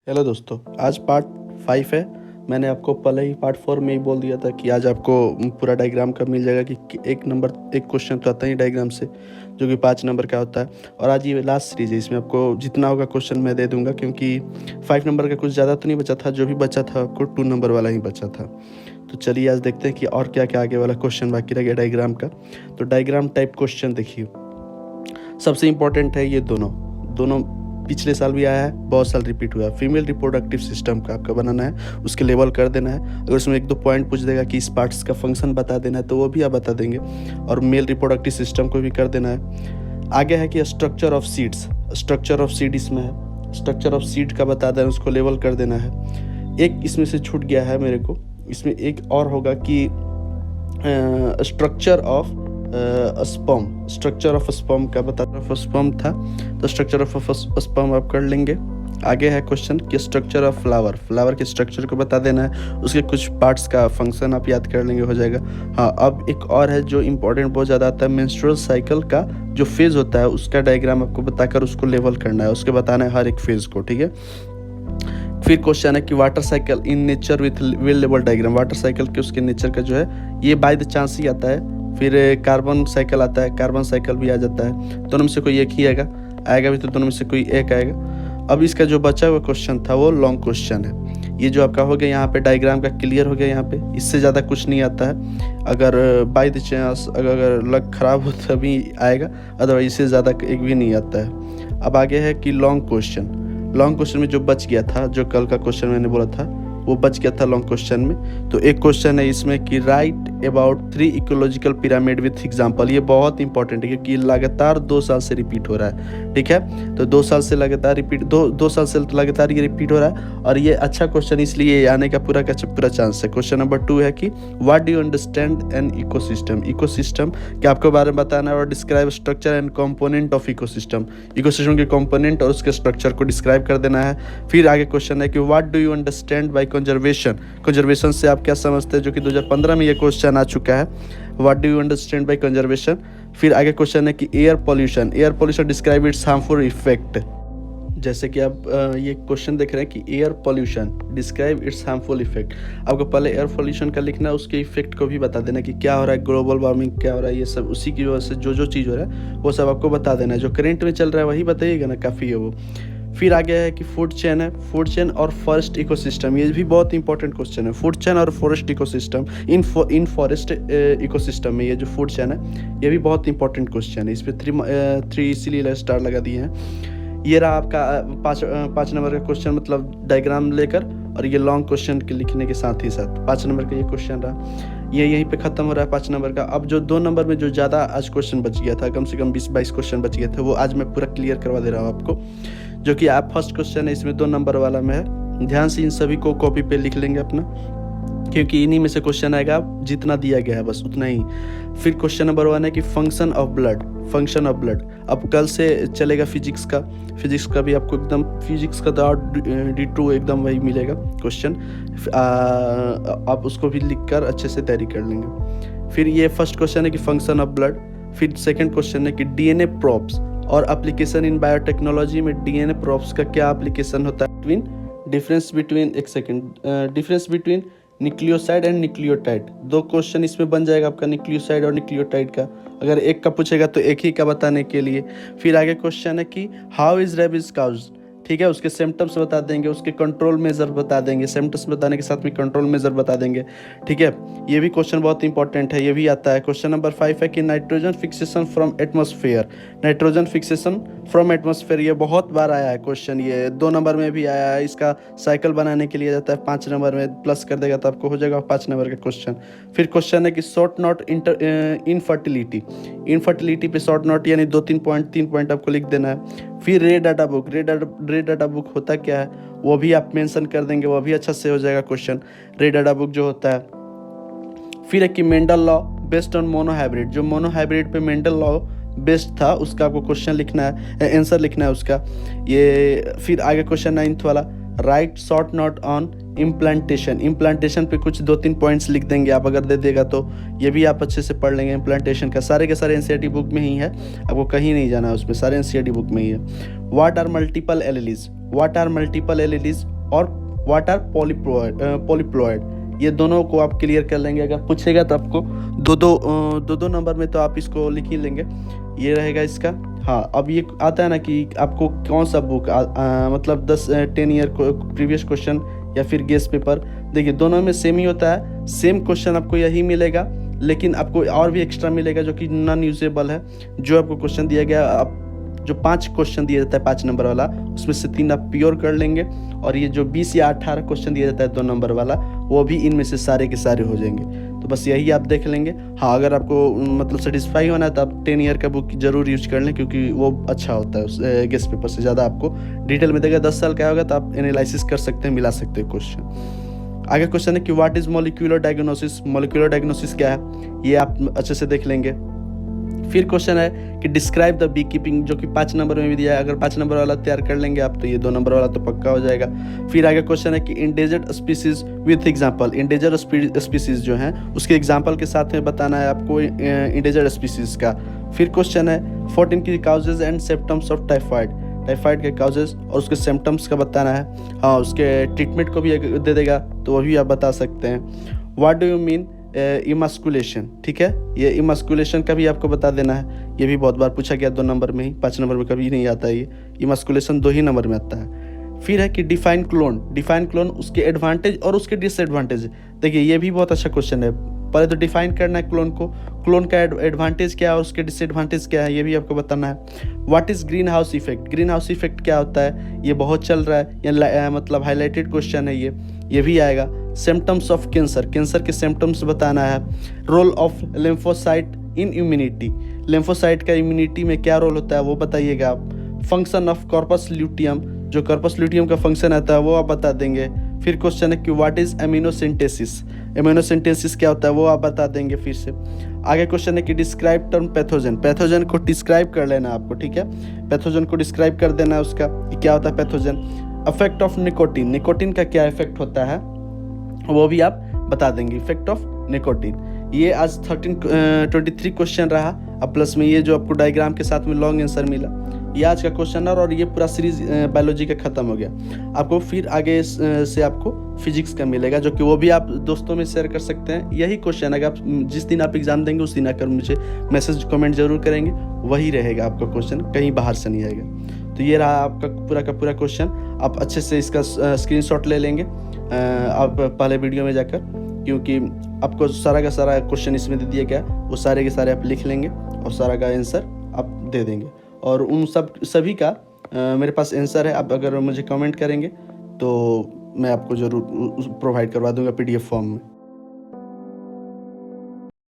Hello दोस्तों, आज part 5 है। मैंने आपको पहले ही पार्ट 4 में ही बोल दिया था कि आज आपको पूरा डायग्राम का मिल जाएगा कि एक क्वेश्चन तो आता ही डायग्राम से, जो कि 5 नंबर का होता है। और आज ये लास्ट सीरीज है, इसमें आपको जितना होगा क्वेश्चन मैं दे दूंगा, क्योंकि 5 नंबर का कुछ ज़्यादा तो नहीं बचा था, जो भी बचा था आपको 2 नंबर वाला ही बचा था। तो चलिए आज देखते हैं कि और क्या क्या आगे वाला क्वेश्चन बाकी रह गया डायग्राम का। तो डायग्राम टाइप क्वेश्चन देखिए, सबसे इम्पोर्टेंट है ये दोनों दोनों पिछले साल भी आया है, बहुत साल रिपीट हुआ है। फीमेल रिप्रोडक्टिव सिस्टम का आपका बनाना है, उसके लेवल कर देना है। अगर उसमें 1-2 पॉइंट पूछ देगा कि इस पार्ट्स का फंक्शन बता देना है, तो वो भी आप बता देंगे। और मेल रिप्रोडक्टिव सिस्टम को भी कर देना है। आगे है कि structure of seeds, structure of seed इसमें है, स्ट्रक्चर ऑफ सीड का बता देना, उसको लेवल कर देना है। एक इसमें से छूट गया है मेरे को, इसमें एक और होगा कि structure of sperm, structure of sperm का बता, स्पर्म था तो स्ट्रक्चर ऑफ स्पर्म आप कर लेंगे। आगे है क्वेश्चन कि स्ट्रक्चर ऑफ फ्लावर, फ्लावर के स्ट्रक्चर को बता देना है, उसके कुछ पार्ट्स का फंक्शन आप याद कर लेंगे, हो जाएगा। हाँ, अब एक और है जो इम्पोर्टेंट बहुत ज़्यादा आता है, मेंस्ट्रुअल साइकिल का जो फेज़ होता है उसका डायग्राम आपको बताकर उसको लेवल करना है, उसके बताना है हर एक फेज़ को, ठीक है। फिर क्वेश्चन है कि water cycle in nature with well level diagram, water cycle के उसके नेचर का जो है ये बाय द चांस ही आता है। फिर कार्बन साइकिल आता है, कार्बन साइकिल भी आ जाता है। दोनों में से कोई एक ही आएगा भी तो दोनों में से कोई एक आएगा। अब इसका जो बचा हुआ क्वेश्चन था वो लॉन्ग क्वेश्चन है। ये जो आपका हो गया यहाँ पे डायग्राम का क्लियर हो गया, यहाँ पे इससे ज़्यादा कुछ नहीं आता है। अगर बाय द चांस अगर लक खराब हो तभी आएगा, अदरवाइज इससे ज़्यादा एक भी नहीं आता है। अब आगे है कि लॉन्ग क्वेश्चन, लॉन्ग क्वेश्चन में जो बच गया था, जो कल का क्वेश्चन मैंने बोला था वो बच गया था लॉन्ग क्वेश्चन में। तो एक क्वेश्चन है इसमें कि right about 3 ecological pyramid with example. ये बहुत इंपॉर्टेंट है क्योंकि लगातार 2 साल से रिपीट हो रहा है, ठीक है। तो 2 साल से लगातार रिपीट, दो साल से लगातार ये रिपीट हो रहा है। और ये अच्छा क्वेश्चन इसलिए आने का पूरा का पूरा चांस है। क्वेश्चन नंबर 2 है कि what do you understand an ecosystem, ecosystem के आपको बारे में बताना है। और describe structure and component of ecosystem, ecosystem के कंपोनेंट और उसके स्ट्रक्चर को डिस्क्राइब कर देना है। फिर आगे क्वेश्चन है कि what do you understand by conservation, conservation से आप क्या समझते हैं, जो कि 2015 में ये क्वेश्चन आ चुका है। What do you understand by conservation. फिर आगे क्वेश्चन है कि air pollution, air pollution describe it's harmful effect. जैसे कि आप ये क्वेश्चन देख रहे हैं कि air pollution describe it's harmful effect. आपको पहले एयर पोल्यूशन का लिखना है, उसके इफेक्ट को भी बता देना कि क्या हो रहा है, ग्लोबल वार्मिंग क्या हो रहा है, ये सब उसी की वजह से जो चीज़ हो रहा है वो सब आपको बता देना है। जो करंट में चल रहा है वही बताइएगा ना, काफ़ी है वो। फिर आगे है कि फूड चेन है, फूड चेन और फॉरेस्ट इकोसिस्टम, ये भी बहुत इंपॉर्टेंट क्वेश्चन है। फूड चेन और फॉरेस्ट इकोसिस्टम, इन फॉरेस्ट इकोसिस्टम में ये जो फूड चेन है ये भी बहुत इंपॉर्टेंट क्वेश्चन है। इस पर 3 इसीलिए स्टार लगा दिए हैं। ये रहा आपका 5 नंबर का क्वेश्चन, मतलब डायग्राम लेकर, और ये लॉन्ग क्वेश्चन के लिखने के साथ ही साथ 5 नंबर का ये क्वेश्चन रहा। ये यहीं पे ख़त्म हो रहा है 5 नंबर का। अब जो 2 नंबर में जो ज़्यादा आज क्वेश्चन बच गया था, कम से कम 20-22 क्वेश्चन बच गए थे, वो आज मैं पूरा क्लियर करवा दे रहा हूँ आपको। जो कि आप फर्स्ट क्वेश्चन है इसमें 2 नंबर वाला में है, ध्यान से इन सभी को कॉपी पे लिख लेंगे अपना, क्योंकि इन्हीं में से क्वेश्चन आएगा, जितना दिया गया है बस उतना ही। फिर क्वेश्चन नंबर 1 है कि function of blood, function of blood. अब कल से चलेगा फिजिक्स का, फिजिक्स का भी आपको एकदम, फिजिक्स का तो D2 एकदम वही मिलेगा क्वेश्चन। आप उसको भी लिखकर अच्छे से तैयारी कर लेंगे। फिर ये फर्स्ट क्वेश्चन है कि फंक्शन ऑफ ब्लड। फिर सेकंड क्वेश्चन है कि डीएनए प्रोब्स और एप्लीकेशन इन बायोटेक्नोलॉजी में डीएनए प्रोब्स का क्या एप्लीकेशन होता है। Difference between nucleoside and nucleotide. 2 question इसमें बन जाएगा आपका, न्यूक्लियोसाइड और न्यूक्लियोटाइड का। अगर एक का पूछेगा तो एक ही का बताने के लिए। फिर आगे क्वेश्चन है कि हाउ इज रेबीज काउज, ठीक है, उसके सिम्टम्स बता देंगे, उसके कंट्रोल मेजर बता देंगे, सिम्टम्स बताने के साथ में कंट्रोल मेजर बता देंगे, ठीक है। ये भी क्वेश्चन बहुत इंपॉर्टेंट है, ये भी आता है। क्वेश्चन नंबर 5 है कि nitrogen fixation from atmosphere, nitrogen fixation from atmosphere, ये बहुत बार आया है क्वेश्चन, ये 2 नंबर में भी आया है। इसका साइकिल बनाने के लिए जाता है 5 नंबर में, प्लस कर देगा तो आपको हो जाएगा 5 नंबर का क्वेश्चन। फिर क्वेश्चन है कि शॉर्ट नोट इनफर्टिलिटी, इनफर्टिलिटी पे शॉर्ट नोट यानी 2-3 पॉइंट, 3 पॉइंट आपको लिख देना है। फिर रे डाटा बुक, रे डाटा बुक होता क्या है वो भी आप मेंशन कर देंगे, वो भी अच्छा से हो जाएगा क्वेश्चन, रे डाटा बुक जो होता है। फिर है कि Mendel law based on monohybrid, जो मोनोहाइब्रिड पे मेंडल लॉ बेस्ड था उसका आपको क्वेश्चन लिखना है, आंसर लिखना है उसका। ये फिर आगे क्वेश्चन 9th वाला, right short note on implantation, implantation पे कुछ 2-3 पॉइंट्स लिख देंगे आप, अगर दे देगा तो ये भी आप अच्छे से पढ़ लेंगे। इम्प्लांटेशन का सारे के सारे एनसीईआरटी बुक में ही है, आपको कहीं नहीं जाना है उसमें, सारे एनसीईआरटी बुक में ही है। What are multiple alleles, what are multiple alleles और व्हाट आर पॉलीप्लॉइड, ये दोनों को आप क्लियर कर लेंगे। अगर पूछेगा तो आपको दो नंबर में तो आप इसको लिख ही लेंगे, ये रहेगा इसका। हाँ, अब ये आता है ना कि आपको कौन सा बुक मतलब 10 ईयर प्रीवियस क्वेश्चन या फिर गेस पेपर, देखिए दोनों में सेम ही होता है, सेम क्वेश्चन आपको यही मिलेगा, लेकिन आपको और भी एक्स्ट्रा मिलेगा जो कि नॉन यूजेबल है। जो आपको क्वेश्चन दिया गया, आप जो 5 क्वेश्चन दिया जाता है 5 नंबर वाला, उसमें से 3 आप प्योर कर लेंगे, और ये जो 20 या 18 क्वेश्चन दिया जाता है 2 नंबर वाला, वो भी इनमें से सारे के सारे हो जाएंगे। तो बस यही आप देख लेंगे। हाँ, अगर आपको मतलब सेटिस्फाई होना है तो आप 10 ईयर का बुक जरूर यूज कर लें, क्योंकि वो अच्छा होता है, उस गेस्ट पेपर से ज़्यादा आपको डिटेल में देगा। 10 साल का होगा तो आप एनालिसिस कर सकते हैं, मिला सकते हैं क्वेश्चन। आगे क्वेश्चन है कि what is molecular diagnosis, molecular diagnosis क्या है, ये आप अच्छे से देख लेंगे। फिर क्वेश्चन है कि डिस्क्राइब द बी कीपिंग, जो कि 5 नंबर में भी दिया है। अगर 5 नंबर वाला तैयार कर लेंगे आप तो ये 2 नंबर वाला तो पक्का हो जाएगा। फिर आगे क्वेश्चन है कि endangered species with example, endangered species जो हैं उसके एग्जांपल के साथ में बताना है आपको इंडेंजर्ड स्पीसीज का। फिर क्वेश्चन है 14 की causes and symptoms of typhoid, typhoid के काउजेज और उसके सिम्टम्स का बताना है। हाँ, उसके ट्रीटमेंट को भी दे देगा तो वो भी आप बता सकते हैं। What do you mean emasculation, ठीक है, ये इमास्कुलेशन का भी आपको बता देना है। ये भी बहुत बार पूछा गया 2 नंबर में ही, 5 नंबर में कभी नहीं आता है। ये इमास्कुलेशन 2 ही नंबर में आता है। फिर है कि डिफाइन क्लोन, डिफाइन क्लोन, उसके एडवांटेज और उसके डिसएडवांटेज। देखिए ये भी बहुत अच्छा क्वेश्चन है। पहले तो डिफाइन करना है क्लोन को, क्लोन का एडवांटेज क्या है और उसके डिसएडवांटेज क्या है, ये भी आपको बताना है। What is green house effect, green house effect क्या होता है, ये बहुत चल रहा है, ये मतलब हाईलाइटेड क्वेश्चन है, ये भी आएगा। सिम्टम्स ऑफ कैंसर, कैंसर के सिम्टम्स बताना है। Role of lymphocyte in immunity, lymphocyte का इम्यूनिटी में क्या रोल होता है वो बताइएगा आप। फंक्शन ऑफ कॉर्पस ल्यूटियम, जो कॉर्पस ल्यूटियम का फंक्शन आता है वो आप बता देंगे। फिर क्वेश्चन है कि व्हाट इज एमिनोसिंथेसिस, एमिनोसिंथेसिस क्या होता है वो आप बता देंगे फिर से। आगे क्वेश्चन है कि डिस्क्राइब टर्म पैथोजन, पैथोजन को डिस्क्राइब कर लेना आपको, ठीक है, पैथोजन को डिस्क्राइब कर देना है उसका कि क्या होता है pathogen. Effect of nicotine, nicotine का क्या इफेक्ट होता है वो भी आप बता देंगे, इफेक्ट ऑफ निकोटीन। ये आज 23 क्वेश्चन रहा। अब प्लस में ये जो आपको डायग्राम के साथ में लॉन्ग आंसर मिला, ये आज का क्वेश्चन और ये पूरा सीरीज बायोलॉजी का खत्म हो गया। आपको फिर आगे से आपको फिजिक्स का मिलेगा, जो कि वो भी आप दोस्तों में शेयर कर सकते हैं। यही क्वेश्चन अगर आप जिस दिन आप एग्जाम देंगे उस दिन आकर मुझे मैसेज कमेंट जरूर करेंगे, वही रहेगा आपका क्वेश्चन, कहीं बाहर से नहीं आएगा। तो ये रहा आपका पूरा का पूरा क्वेश्चन। आप अच्छे से इसका स्क्रीनशॉट ले लेंगे आप पहले वीडियो में जाकर, क्योंकि आपको सारा का सारा क्वेश्चन इसमें दे दिया गया, वो सारे के सारे आप लिख लेंगे और सारा का आंसर आप दे देंगे। और उन सभी का मेरे पास आंसर है। आप अगर मुझे कमेंट करेंगे तो मैं आपको ज़रूर प्रोवाइड करवा दूंगा PDF फॉर्म में।